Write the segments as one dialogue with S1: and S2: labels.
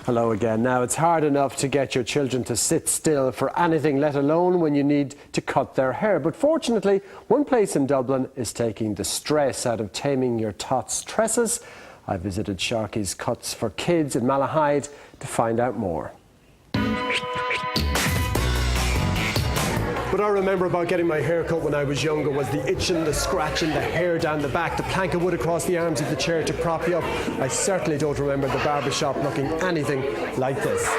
S1: Hello again. Now, it's hard enough to get your children to sit still for anything, let alone when you need to cut their hair. But fortunately, one place in Dublin is taking the stress out of taming your tots' tresses. I visited Sharkey's Cuts for Kids in Malahide to find out more. What I remember about getting my hair cut when I was younger was the itching, the scratching, the hair down the back, the plank of wood across the arms of the chair to prop you up. I certainly don't remember the barber shop looking anything like this.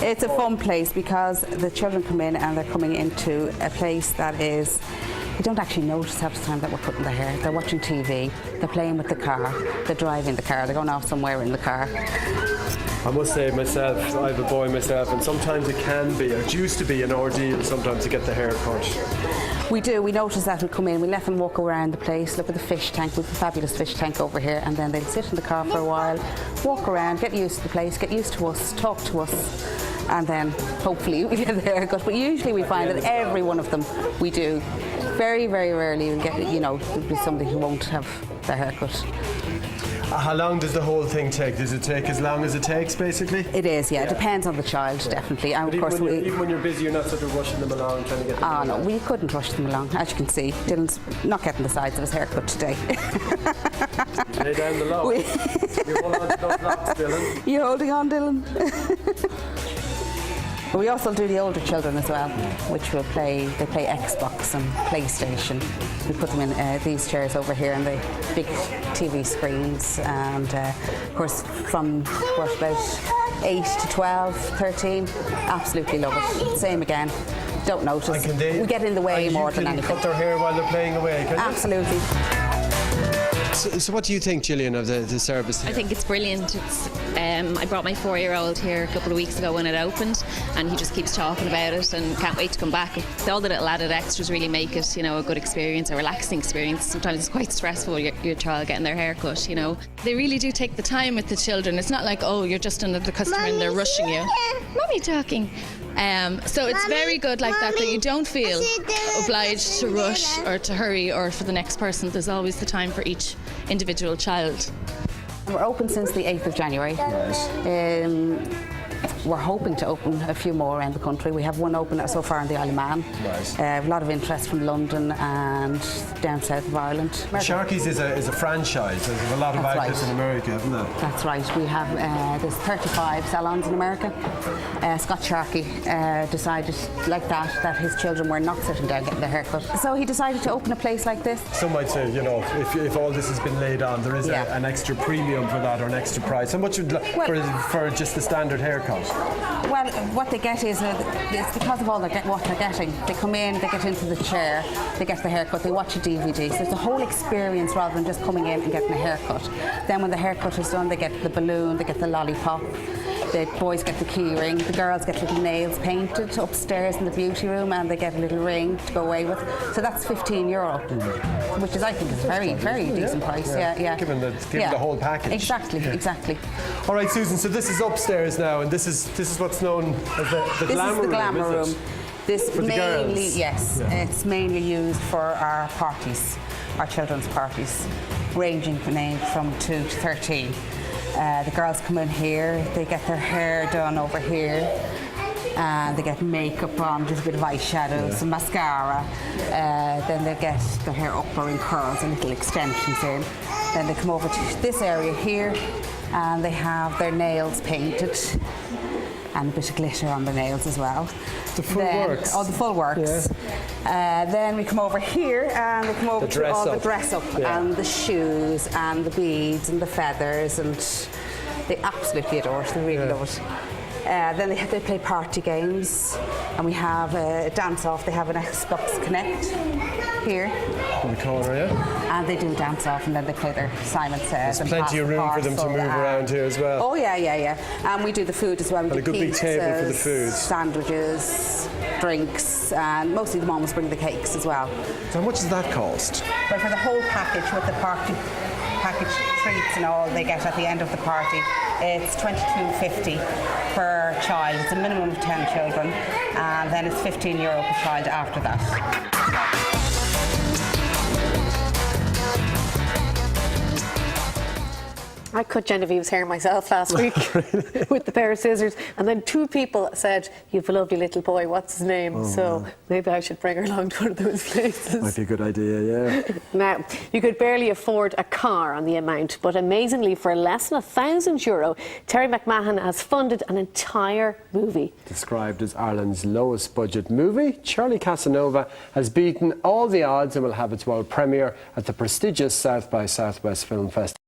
S2: It's a fun place because the children come in and they're coming into a place that is, they don't actually notice half the time that we're cutting their hair. They're watching TV, they're playing with the car, they're driving the car, they're going off somewhere in the car.
S1: I must say myself, I have a boy myself, and sometimes it can be, it used to be an ordeal sometimes to get the hair cut.
S2: We do, we notice that we come in, we let them walk around the place, look at the fish tank, we've a fabulous fish tank over here, and then they'll sit in the car for a while, walk around, get used to the place, get used to us, talk to us, and then hopefully we get their haircut. But usually we find that every one of them we do. Very, very rarely we get, there'll be somebody who won't have their haircut.
S1: How long does the whole thing take? Does it take as long as it takes, basically?
S2: It is, yeah. It depends on the child, definitely. And of course,
S1: even when you're busy, you're not sort of rushing them along, trying to get them
S2: no, we couldn't rush them along. As you can see, Dylan's not getting the sides of his haircut today.
S1: Lay down the law. You're holding on to those locks, Dylan.
S2: You're holding on, Dylan. We also do the older children as well, which they play Xbox and PlayStation. We put them in these chairs over here and the big TV screens, and of course from about 8 to 12, 13, absolutely love it. Same again, don't notice. We get in the way more than anything.
S1: Cut their hair while they're playing away, can you?
S2: Absolutely.
S1: So what do you think, Gillian, of the service here?
S3: I think it's brilliant. I brought my 4-year-old here a couple of weeks ago when it opened, and he just keeps talking about it and can't wait to come back. All the little added extras really make it, a good experience, a relaxing experience. Sometimes it's quite stressful, your child getting their hair cut, They really do take the time with the children. It's not like, oh, you're just another customer and they're rushing you. Mommy talking. So it's very good like that you don't feel obliged to rush or to hurry or for the next person. There's always the time for each individual child.
S2: We're open since the 8th of January.
S1: Right.
S2: We're hoping to open a few more around the country. We have one open so far in the Isle of Man.
S1: Right.
S2: A lot of interest from London and down south of Ireland.
S1: Sharkey's is a franchise. There's a lot of outlets in America, haven't there?
S2: That's right. We have there's 35 salons in America. Scott Sharkey decided like that his children were not sitting down getting their hair cut. So he decided to open a place like this.
S1: Some might say, if all this has been laid on, there is an extra premium for that or an extra price. How much for just the standard haircut?
S2: Well, what they get is, it's because of what they're getting. They come in, they get into the chair, they get the haircut, they watch a DVD. So it's a whole experience rather than just coming in and getting a haircut. Then when the haircut is done, they get the balloon, they get the lollipop. The boys get the key ring, the girls get little nails painted upstairs in the beauty room, and they get a little ring to go away with. So that's €15, which is, I think, is a very, very decent price. Yeah.
S1: Given the whole package.
S2: Exactly.
S1: All right, Susan. So this is upstairs now, and this is what's known as the
S2: glamour room. This
S1: for
S2: mainly,
S1: yes,
S2: it's mainly used for our parties, our children's parties, ranging from 2 to 13. The girls come in here, they get their hair done over here, and they get makeup on, just a bit of eyeshadow, some mascara. Then they get their hair up or in curls and little extensions in. Then they come over to this area here, and they have their nails painted and a bit of glitter on the nails as well.
S1: The full works.
S2: Oh, the full works. Yeah. Then we come over here and we come over to all the dress up and the shoes and the beads and the feathers, and they absolutely adore it. They really love it. Then they play party games, and we have a dance off. They have an Xbox Connect here
S1: in the corner,
S2: and they do dance off, and then they play their Simon Says.
S1: There's plenty of room for them to move around here as well.
S2: Oh yeah. And we do the food as well. We do
S1: a good big table for the food,
S2: sandwiches, drinks, and mostly the moms bring the cakes as well.
S1: So how much does that cost?
S2: Well, for the whole package with the party package treats and all they get at the end of the party, it's €22.50 per child. It's a minimum of 10 children, and then it's €15 per child after that.
S4: I cut Genevieve's hair myself last week with the pair of scissors, and then 2 people said, "You've a lovely little boy, what's his name?" So maybe I should bring her along to one of those places.
S1: Might be a good idea, yeah.
S4: Now, you could barely afford a car on the amount, but amazingly, for less than €1,000, Terry McMahon has funded an entire movie.
S1: Described as Ireland's lowest budget movie, Charlie Casanova has beaten all the odds and will have its world premiere at the prestigious South by Southwest Film Festival.